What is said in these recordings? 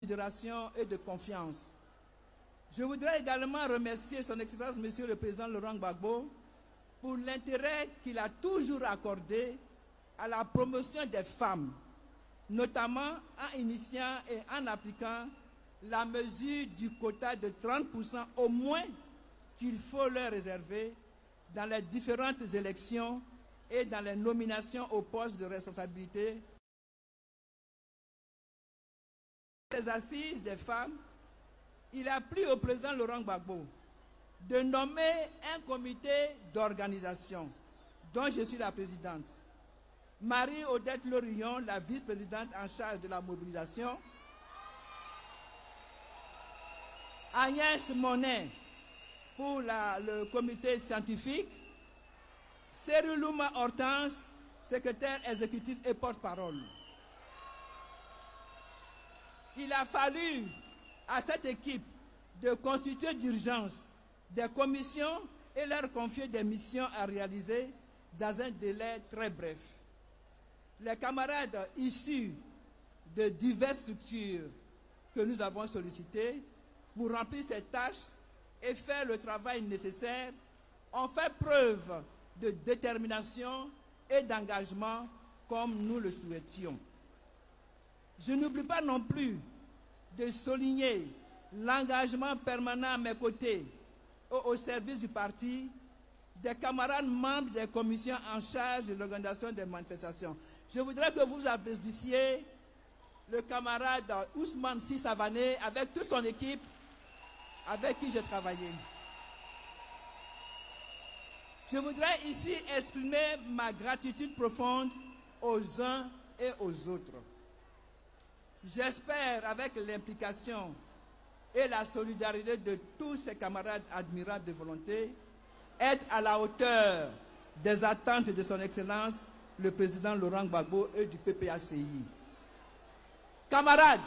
considération et de confiance. Je voudrais également remercier son Excellence, Monsieur le Président Laurent Gbagbo, pour l'intérêt qu'il a toujours accordé à la promotion des femmes, notamment en initiant et en appliquant la mesure du quota de 30% au moins qu'il faut leur réserver dans les différentes élections et dans les nominations aux postes de responsabilité. Les assises des femmes, il a plu au président Laurent Gbagbo de nommer un comité d'organisation dont je suis la présidente. Marie-Odette Lorillon, la vice-présidente en charge de la mobilisation. Agnès Monet pour le comité scientifique. Serulouma Hortense, secrétaire exécutif et porte-parole. Il a fallu à cette équipe de constituer d'urgence des commissions et leur confier des missions à réaliser dans un délai très bref. Les camarades issus de diverses structures que nous avons sollicitées pour remplir ces tâches et faire le travail nécessaire ont fait preuve de détermination et d'engagement comme nous le souhaitions. Je n'oublie pas non plus de souligner l'engagement permanent à mes côtés au service du parti des camarades membres des commissions en charge de l'organisation des manifestations. Je voudrais que vous applaudissiez le camarade Ousmane Sissavané avec toute son équipe avec qui j'ai travaillé. Je voudrais ici exprimer ma gratitude profonde aux uns et aux autres. J'espère, avec l'implication et la solidarité de tous ces camarades admirables de volonté, être à la hauteur des attentes de son Excellence, le président Laurent Gbagbo et du PPACI. Camarades,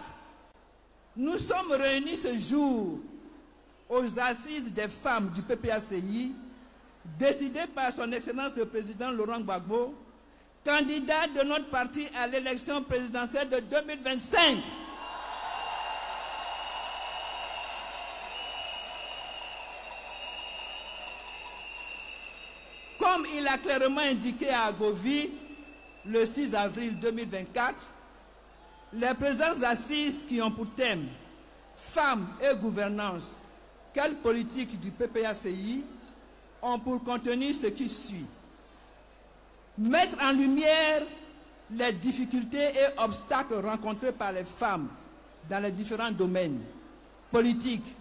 nous sommes réunis ce jour aux assises des femmes du PPACI, décidées par son Excellence le président Laurent Gbagbo, candidat de notre parti à l'élection présidentielle de 2025. Comme il a clairement indiqué à Agovi le 6 avril 2024, les présentes assises qui ont pour thème Femmes et gouvernance, quelle politique du PPACI ont pour contenu ce qui suit. Mettre en lumière les difficultés et obstacles rencontrés par les femmes dans les différents domaines politiques,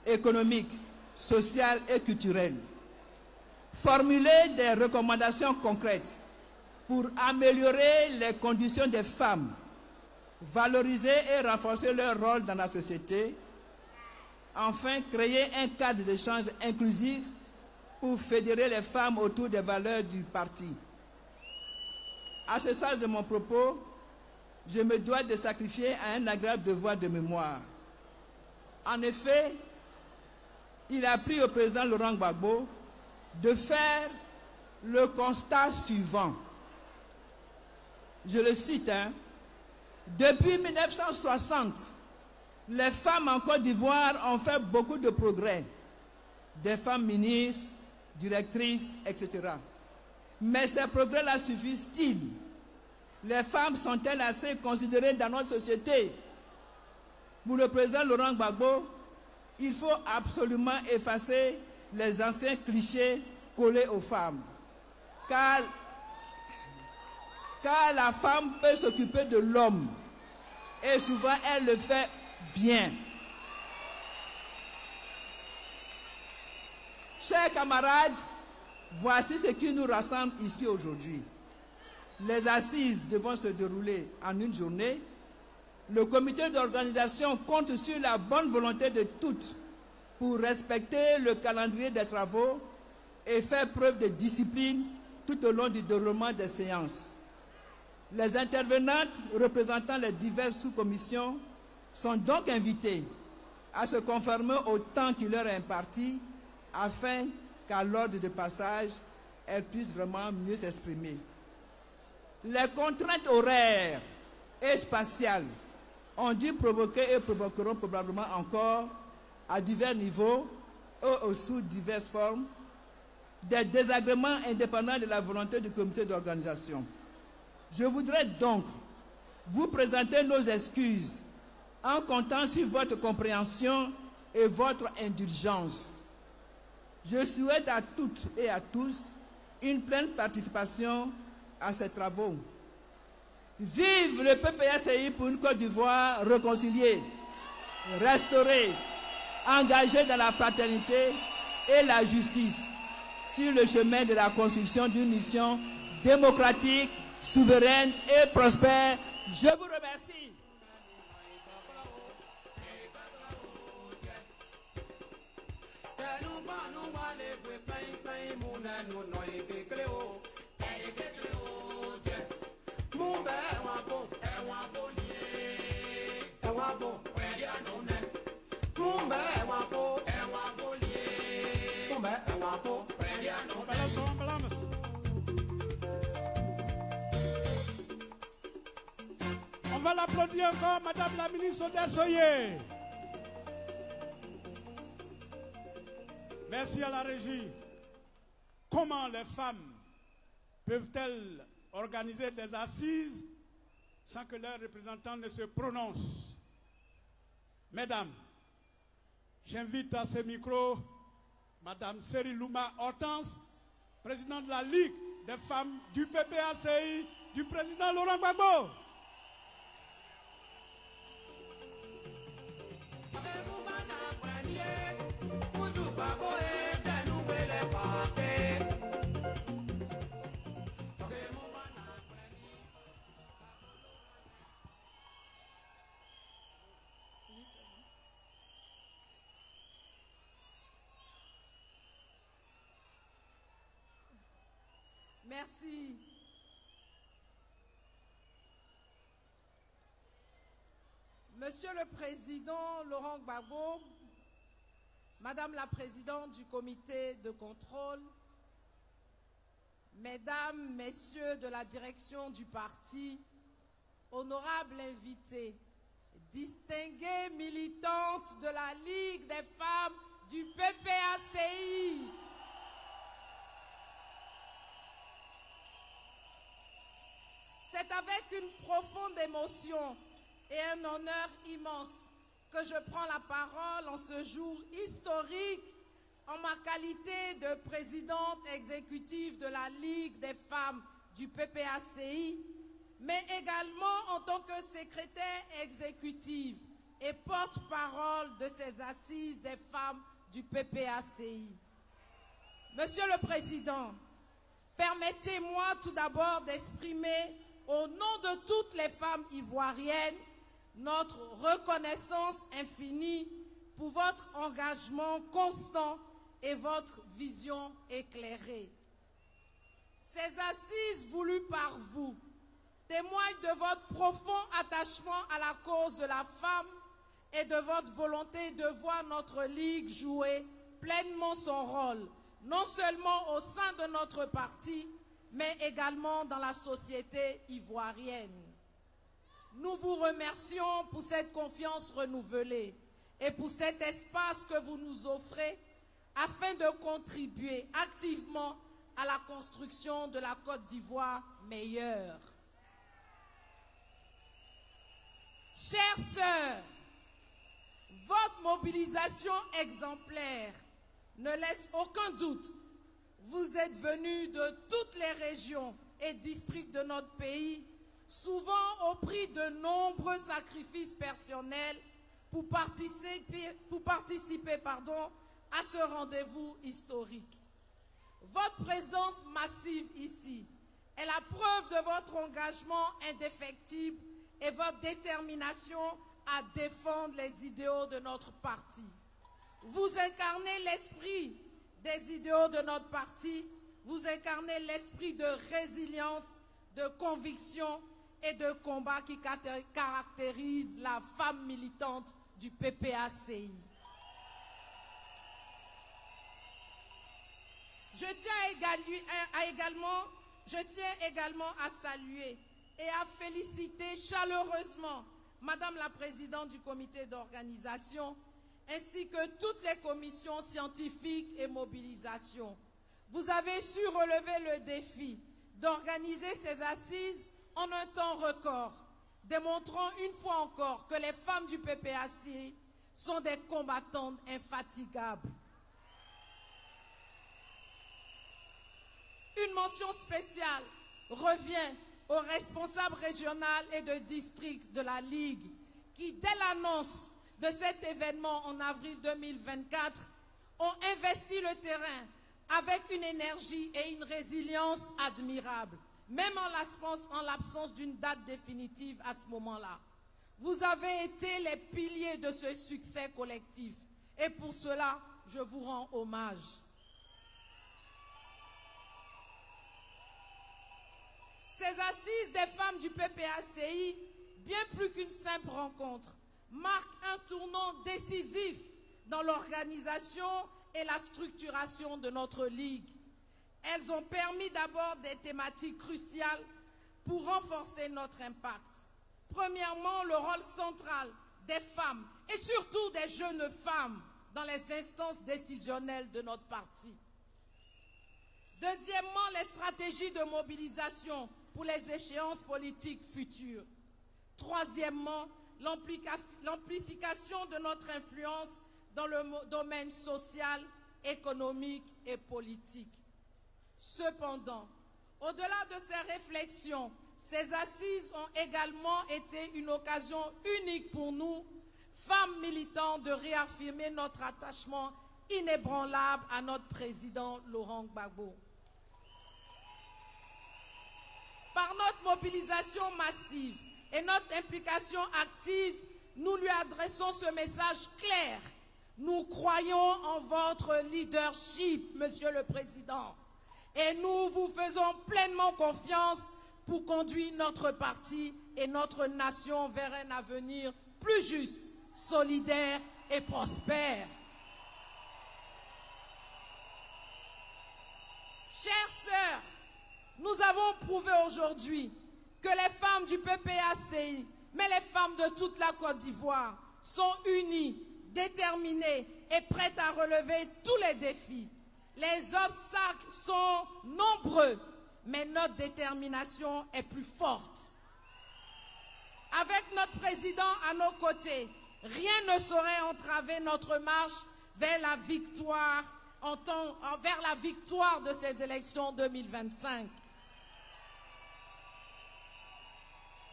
économiques, sociaux et culturels. Formuler des recommandations concrètes pour améliorer les conditions des femmes, valoriser et renforcer leur rôle dans la société. Enfin, créer un cadre d'échange inclusif pour fédérer les femmes autour des valeurs du parti. À ce stade de mon propos, je me dois de sacrifier à un agréable devoir de mémoire. En effet, il a pris au président Laurent Gbagbo de faire le constat suivant. Je le cite, depuis 1960, les femmes en Côte d'Ivoire ont fait beaucoup de progrès. Des femmes ministres, directrices, etc. Mais ces progrès-là suffisent-ils? Les femmes sont-elles assez considérées dans notre société? Pour le président Laurent Gbagbo, il faut absolument effacer les anciens clichés collés aux femmes. Car la femme peut s'occuper de l'homme. Et souvent, elle le fait bien. Chers camarades, voici ce qui nous rassemble ici aujourd'hui. Les assises devront se dérouler en une journée. Le comité d'organisation compte sur la bonne volonté de toutes pour respecter le calendrier des travaux et faire preuve de discipline tout au long du déroulement des séances. Les intervenantes représentant les diverses sous-commissions sont donc invitées à se conformer au temps qui leur est imparti afin qu'à l'ordre de passage, elles puissent vraiment mieux s'exprimer. Les contraintes horaires et spatiales ont dû provoquer et provoqueront probablement encore, à divers niveaux ou sous diverses formes, des désagréments indépendants de la volonté du comité d'organisation. Je voudrais donc vous présenter nos excuses en comptant sur votre compréhension et votre indulgence. Je souhaite à toutes et à tous une pleine participation à ces travaux. Vive le PPACI pour une Côte d'Ivoire réconciliée, restaurée, engagée dans la fraternité et la justice sur le chemin de la construction d'une mission démocratique, souveraine et prospère. Je vous remercie. On va l'applaudir encore, Madame la ministre Odessoye. Merci à la régie. Comment les femmes peuvent-elles organiser des assises sans que leurs représentants ne se prononcent? Mesdames, j'invite à ce micro Madame Serilouma Hortense, présidente de la Ligue des femmes du PPACI, du président Laurent Gbagbo. Merci. Monsieur le Président Laurent Gbagbo, Madame la Présidente du Comité de contrôle, Mesdames, Messieurs de la direction du parti, honorables invités, distinguées militantes de la Ligue des femmes du PPACI, c'est avec une profonde émotion et un honneur immense que je prends la parole en ce jour historique en ma qualité de présidente exécutive de la Ligue des femmes du PPACI, mais également en tant que secrétaire exécutive et porte-parole de ces assises des femmes du PPACI. Monsieur le Président, permettez-moi tout d'abord d'exprimer au nom de toutes les femmes ivoiriennes notre reconnaissance infinie pour votre engagement constant et votre vision éclairée. Ces assises voulues par vous témoignent de votre profond attachement à la cause de la femme et de votre volonté de voir notre Ligue jouer pleinement son rôle, non seulement au sein de notre parti, mais également dans la société ivoirienne. Nous vous remercions pour cette confiance renouvelée et pour cet espace que vous nous offrez afin de contribuer activement à la construction de la Côte d'Ivoire meilleure. Chères sœurs, votre mobilisation exemplaire ne laisse aucun doute. Vous êtes venus de toutes les régions et districts de notre pays, souvent au prix de nombreux sacrifices personnels pour participer à ce rendez-vous historique. Votre présence massive ici est la preuve de votre engagement indéfectible et votre détermination à défendre les idéaux de notre parti. Vous incarnez l'esprit des idéaux de notre parti, vous incarnez l'esprit de résilience, de conviction et de combat qui caractérise la femme militante du PPACI. Je tiens également à saluer et à féliciter chaleureusement Madame la Présidente du comité d'organisation, ainsi que toutes les commissions scientifiques et mobilisation, vous avez su relever le défi d'organiser ces assises en un temps record, démontrant une fois encore que les femmes du PPACI sont des combattantes infatigables. Une mention spéciale revient aux responsables régionaux et de district de la Ligue qui, dès l'annonce de cet événement en avril 2024, ont investi le terrain avec une énergie et une résilience admirables, même en l'absence d'une date définitive à ce moment-là. Vous avez été les piliers de ce succès collectif et pour cela, je vous rends hommage. Ces assises des femmes du PPACI, bien plus qu'une simple rencontre, marquent un tournant décisif dans l'organisation et la structuration de notre Ligue. Elles ont permis d'abord des thématiques cruciales pour renforcer notre impact. Premièrement, le rôle central des femmes et surtout des jeunes femmes dans les instances décisionnelles de notre parti. Deuxièmement, les stratégies de mobilisation pour les échéances politiques futures. Troisièmement, l'amplification de notre influence dans le domaine social, économique et politique. Cependant, au-delà de ces réflexions, ces assises ont également été une occasion unique pour nous, femmes militantes, de réaffirmer notre attachement inébranlable à notre président Laurent Gbagbo. Par notre mobilisation massive et notre implication active, nous lui adressons ce message clair. Nous croyons en votre leadership, Monsieur le Président, et nous vous faisons pleinement confiance pour conduire notre parti et notre nation vers un avenir plus juste, solidaire et prospère. Chères sœurs, nous avons prouvé aujourd'hui que les femmes du PPACI, mais les femmes de toute la Côte d'Ivoire, sont unies, déterminées et prêtes à relever tous les défis. Les obstacles sont nombreux, mais notre détermination est plus forte. Avec notre président à nos côtés, rien ne saurait entraver notre marche vers la victoire, de ces élections 2025.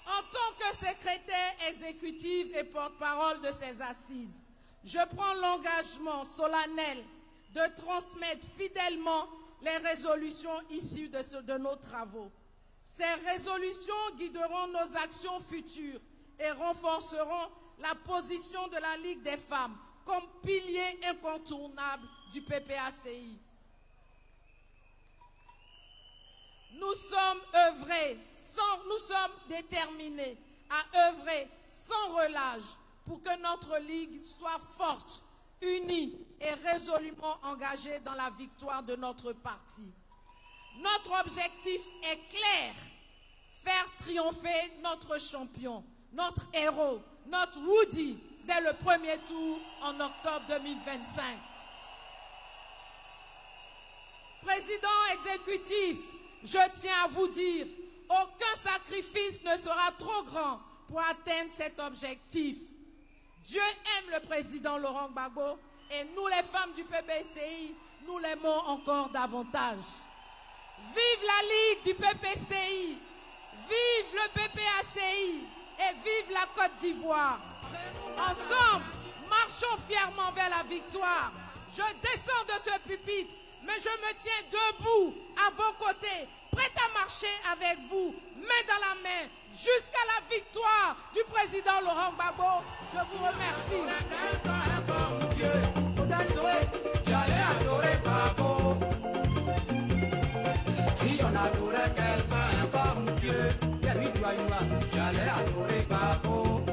En tant que secrétaire exécutif et porte-parole de ces assises, je prends l'engagement solennel de transmettre fidèlement les résolutions issues de nos travaux. Ces résolutions guideront nos actions futures et renforceront la position de la Ligue des femmes comme pilier incontournable du PPACI. Nous sommes déterminés à œuvrer sans relâche pour que notre Ligue soit forte, unie et résolument engagée dans la victoire de notre parti. Notre objectif est clair, faire triompher notre champion, notre héros, notre Woody, dès le premier tour en octobre 2025. Président exécutif, je tiens à vous dire, aucun sacrifice ne sera trop grand pour atteindre cet objectif. Dieu aime le président Laurent Gbagbo et nous, les femmes du PPCI, nous l'aimons encore davantage. Vive la Ligue du PPCI, vive le PPACI et vive la Côte d'Ivoire. Ensemble, marchons fièrement vers la victoire. Je descends de ce pupitre, mais je me tiens debout à vos côtés, prête à marcher avec vous, main dans la main, jusqu'à la victoire du président Laurent Gbagbo. Je vous remercie. Si on adorait quelqu'un comme Dieu, j'allais adorer Gbagbo.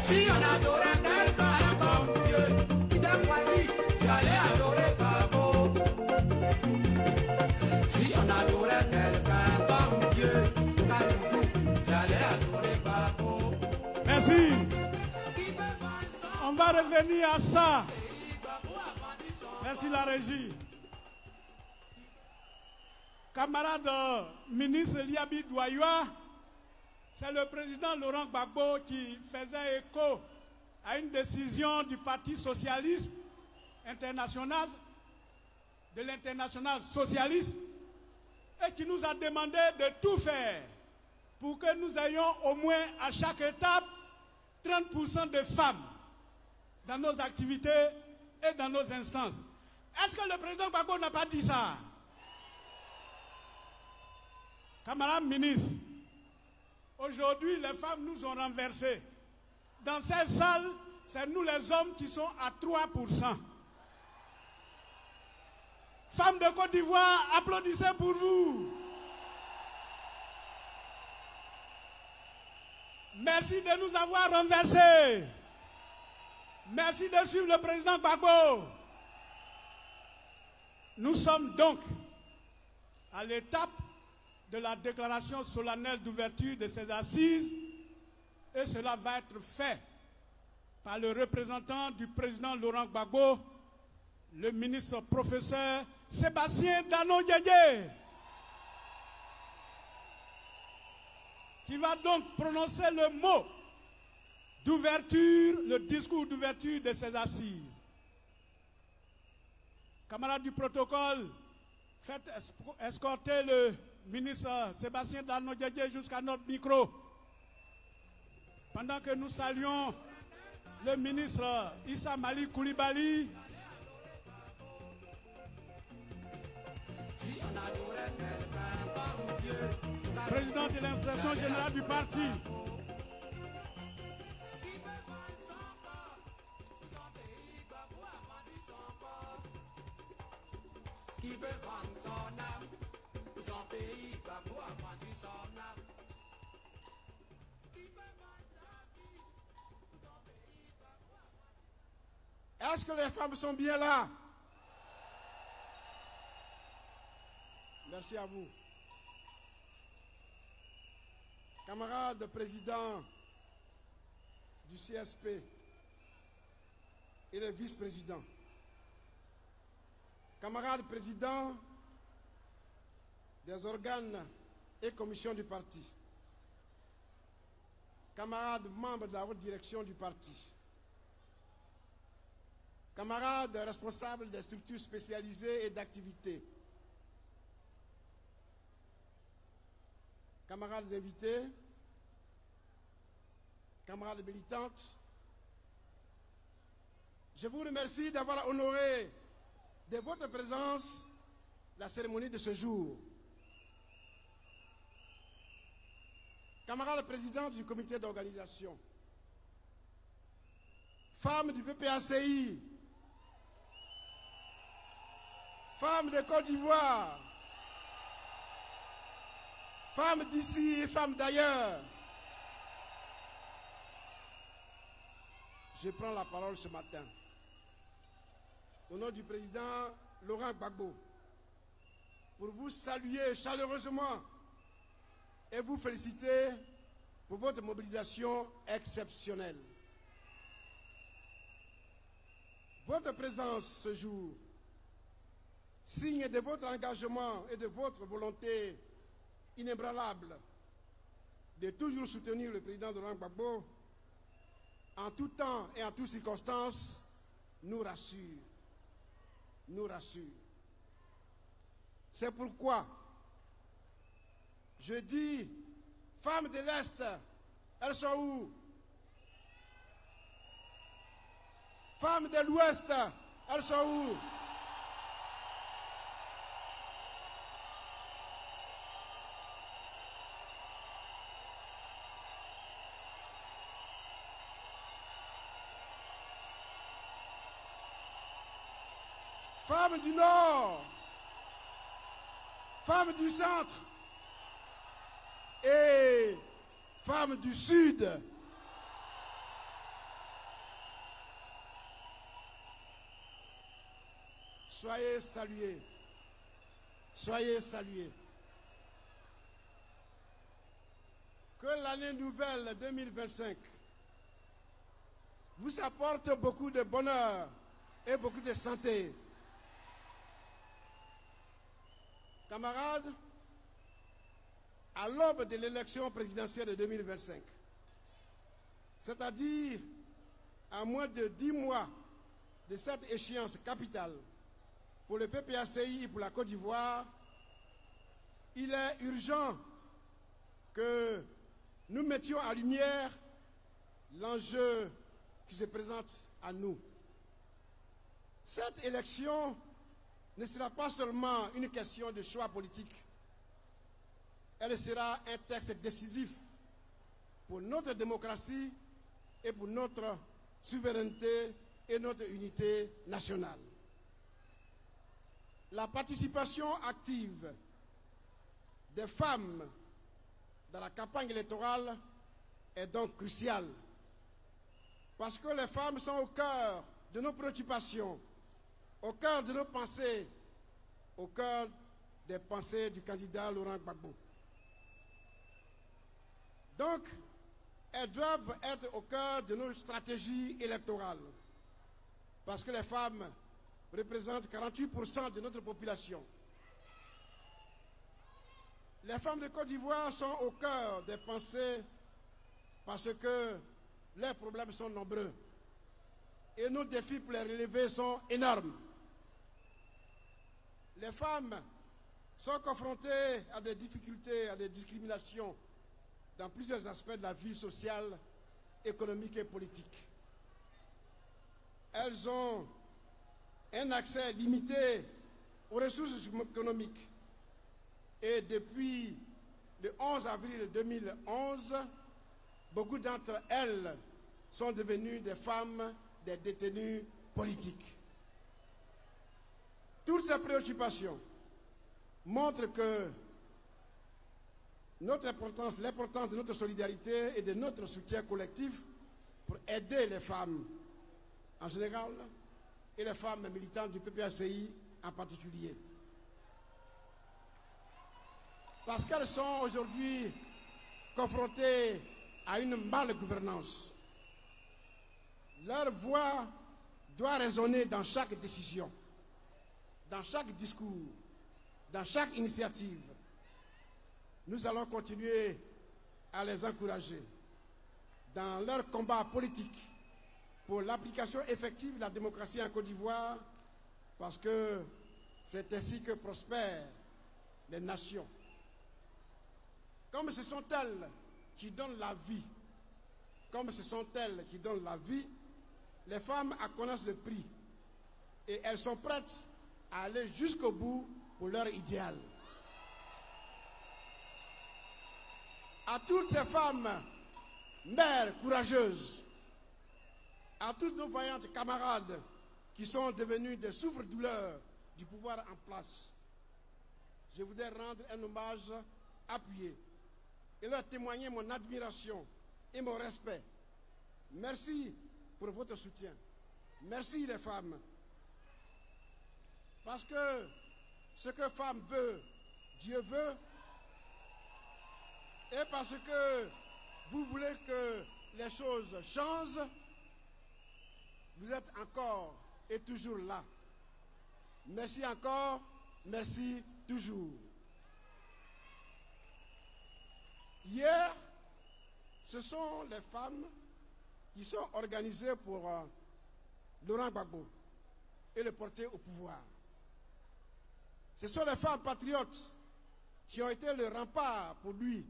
Si on adorait quelqu'un comme Dieu, qui t'a choisi, j'allais adorer Gbagbo. Si on adorait quelqu'un comme Dieu, j'allais adorer Gbagbo. va revenir à ça. Merci la régie. Camarade ministre Liabi Douayoua, c'est le président Laurent Gbagbo qui faisait écho à une décision du Parti socialiste international, de l'international socialiste, et qui nous a demandé de tout faire pour que nous ayons au moins à chaque étape 30% de femmes dans nos activités et dans nos instances. Est-ce que le président Gbagbo n'a pas dit ça? Camarades ministres, aujourd'hui les femmes nous ont renversés. Dans cette salle, c'est nous les hommes qui sont à 3%. Femmes de Côte d'Ivoire, applaudissez pour vous. Merci de nous avoir renversés. Merci de suivre le président Gbagbo. Nous sommes donc à l'étape de la déclaration solennelle d'ouverture de ces assises et cela va être fait par le représentant du président Laurent Gbagbo, le ministre professeur Sébastien Dano-Diédié, qui va donc prononcer le mot d'ouverture, le discours d'ouverture de ces assises. Camarades du protocole, faites escorter le ministre Sébastien Dano-Diédié jusqu'à notre micro. Pendant que nous saluons le ministre Issa Mali Koulibaly, président de l'inspection générale du parti. Est-ce que les femmes sont bien là? Merci à vous. Camarades présidents du CSP et les vice-présidents, camarades présidents des organes et commissions du parti, camarades membres de la haute direction du parti, camarades responsables des structures spécialisées et d'activités, camarades invités, camarades militantes, je vous remercie d'avoir honoré de votre présence la cérémonie de ce jour. Camarades présidents du comité d'organisation, femmes du PPACI, femmes de Côte d'Ivoire, femmes d'ici et femmes d'ailleurs, je prends la parole ce matin au nom du président Laurent Gbagbo pour vous saluer chaleureusement et vous féliciter pour votre mobilisation exceptionnelle. Votre présence ce jour, signe de votre engagement et de votre volonté inébranlable de toujours soutenir le président Laurent Gbagbo en tout temps et en toutes circonstances, nous rassure. Nous rassure. C'est pourquoi je dis, femmes de l'Est, elles sont où? Femmes de l'Ouest, elles sont où? Femmes du Nord, femmes du Centre et femmes du Sud. Soyez salués, soyez salués. Que l'année nouvelle 2025 vous vous apporte beaucoup de bonheur et beaucoup de santé. Camarades, à l'aube de l'élection présidentielle de 2025, c'est-à-dire à moins de 10 mois de cette échéance capitale pour le PPACI et pour la Côte d'Ivoire, il est urgent que nous mettions en lumière l'enjeu qui se présente à nous. Cette élection ne sera pas seulement une question de choix politique, elle sera un texte décisif pour notre démocratie et pour notre souveraineté et notre unité nationale. La participation active des femmes dans la campagne électorale est donc cruciale, parce que les femmes sont au cœur de nos préoccupations, au cœur de nos pensées, au cœur des pensées du candidat Laurent Gbagbo. Donc, elles doivent être au cœur de nos stratégies électorales, parce que les femmes représentent 48% de notre population. Les femmes de Côte d'Ivoire sont au cœur des pensées parce que leurs problèmes sont nombreux et nos défis pour les relever sont énormes. Les femmes sont confrontées à des difficultés, à des discriminations dans plusieurs aspects de la vie sociale, économique et politique. Elles ont un accès limité aux ressources économiques. Et depuis le 11 avril 2011, beaucoup d'entre elles sont devenues des femmes, des détenues politiques. Toutes ces préoccupations montrent que l'importance de notre solidarité et de notre soutien collectif pour aider les femmes en général et les femmes militantes du PPACI en particulier. Parce qu'elles sont aujourd'hui confrontées à une malgouvernance. Leur voix doit résonner dans chaque décision, dans chaque discours, dans chaque initiative. Nous allons continuer à les encourager dans leur combat politique pour l'application effective de la démocratie en Côte d'Ivoire, parce que c'est ainsi que prospèrent les nations. Comme ce sont elles qui donnent la vie, les femmes en connaissent le prix et elles sont prêtes à aller jusqu'au bout pour leur idéal. À toutes ces femmes, mères courageuses, à toutes nos vaillantes camarades qui sont devenues des souffre-douleurs du pouvoir en place, je voudrais rendre un hommage appuyé et leur témoigner mon admiration et mon respect. Merci pour votre soutien. Merci les femmes. Parce que ce que femme veut, Dieu veut. Et parce que vous voulez que les choses changent, vous êtes encore et toujours là. Merci encore, merci toujours. Hier, ce sont les femmes qui sont organisées pour Laurent Gbagbo et le porter au pouvoir. Ce sont les femmes patriotes qui ont été le rempart pour lui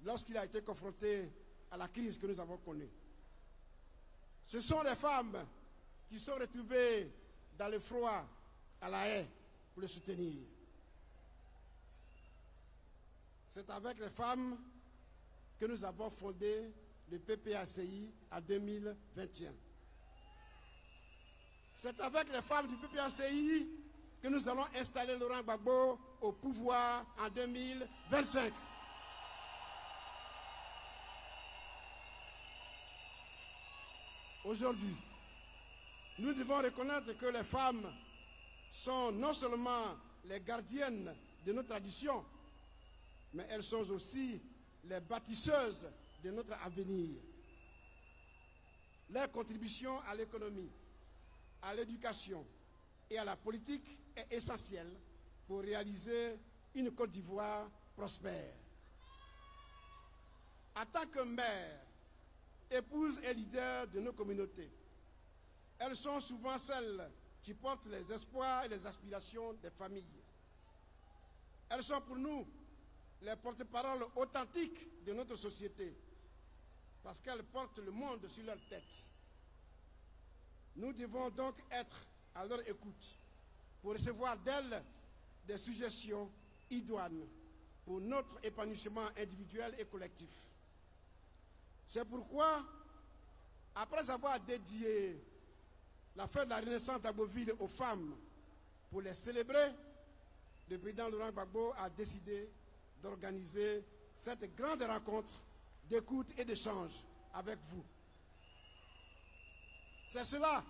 lorsqu'il a été confronté à la crise que nous avons connue. Ce sont les femmes qui sont retrouvées dans le froid à La Haye pour le soutenir. C'est avec les femmes que nous avons fondé le PPACI en 2021. C'est avec les femmes du PPACI que nous allons installer Laurent Gbagbo au pouvoir en 2025. Aujourd'hui, nous devons reconnaître que les femmes sont non seulement les gardiennes de nos traditions, mais elles sont aussi les bâtisseuses de notre avenir. Leur contribution à l'économie, à l'éducation et à la politique est essentielle pour réaliser une Côte d'Ivoire prospère. En tant que mère, épouse et leader de nos communautés, elles sont souvent celles qui portent les espoirs et les aspirations des familles. Elles sont pour nous les porte-paroles authentiques de notre société, parce qu'elles portent le monde sur leur tête. Nous devons donc être à leur écoute pour recevoir d'elles des suggestions idoines pour notre épanouissement individuel et collectif. C'est pourquoi, après avoir dédié la fête de la Renaissance d'Agboville aux femmes pour les célébrer, le président Laurent Gbagbo a décidé d'organiser cette grande rencontre d'écoute et d'échange avec vous. C'est cela,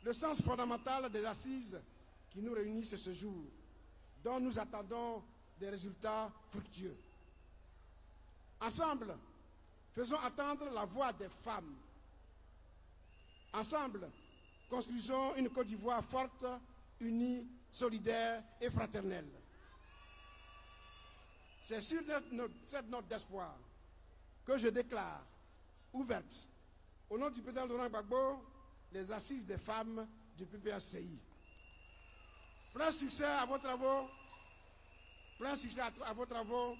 le sens fondamental des assises qui nous réunissent ce jour, dont nous attendons des résultats fructueux. Ensemble, faisons entendre la voix des femmes. Ensemble, construisons une Côte d'Ivoire forte, unie, solidaire et fraternelle. C'est sur cette note d'espoir que je déclare ouverte, au nom du président Laurent Gbagbo, les assises des femmes du PPACI. Plein succès à vos travaux, plein succès à vos travaux.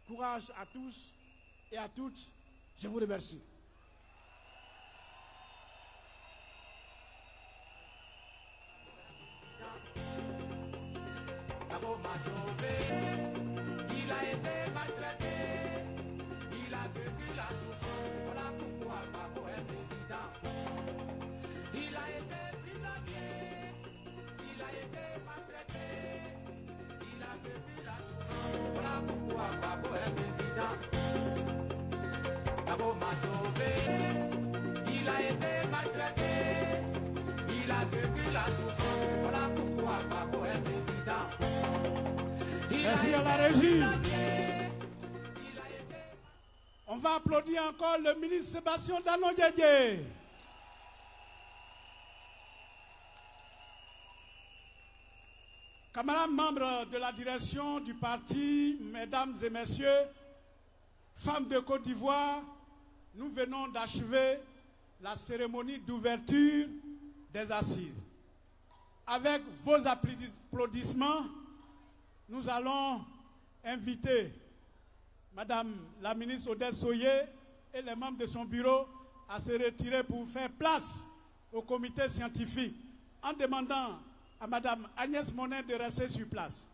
Courage à tous et à toutes. Je vous remercie. Gbagbo m'a sauvé, il a été maltraité, il a vécu la souffrance, voilà pourquoi Gbagbo est président. Il a été prisonnier, il a été maltraité, il a vécu la souffrance, voilà pourquoi Gbagbo est président. Gbagbo m'a sauvé, il a été maltraité, il a vécu la souffrance, voilà pourquoi Gbagbo est président. Merci à la régie. On va applaudir encore le ministre Sébastien Danon-Diédié. Camarades membres de la direction du parti, mesdames et messieurs, femmes de Côte d'Ivoire, nous venons d'achever la cérémonie d'ouverture des assises. Avec vos applaudissements, nous allons inviter Madame la ministre Odette Soye et les membres de son bureau à se retirer pour faire place au comité scientifique en demandant à Madame Agnès Monin de rester sur place.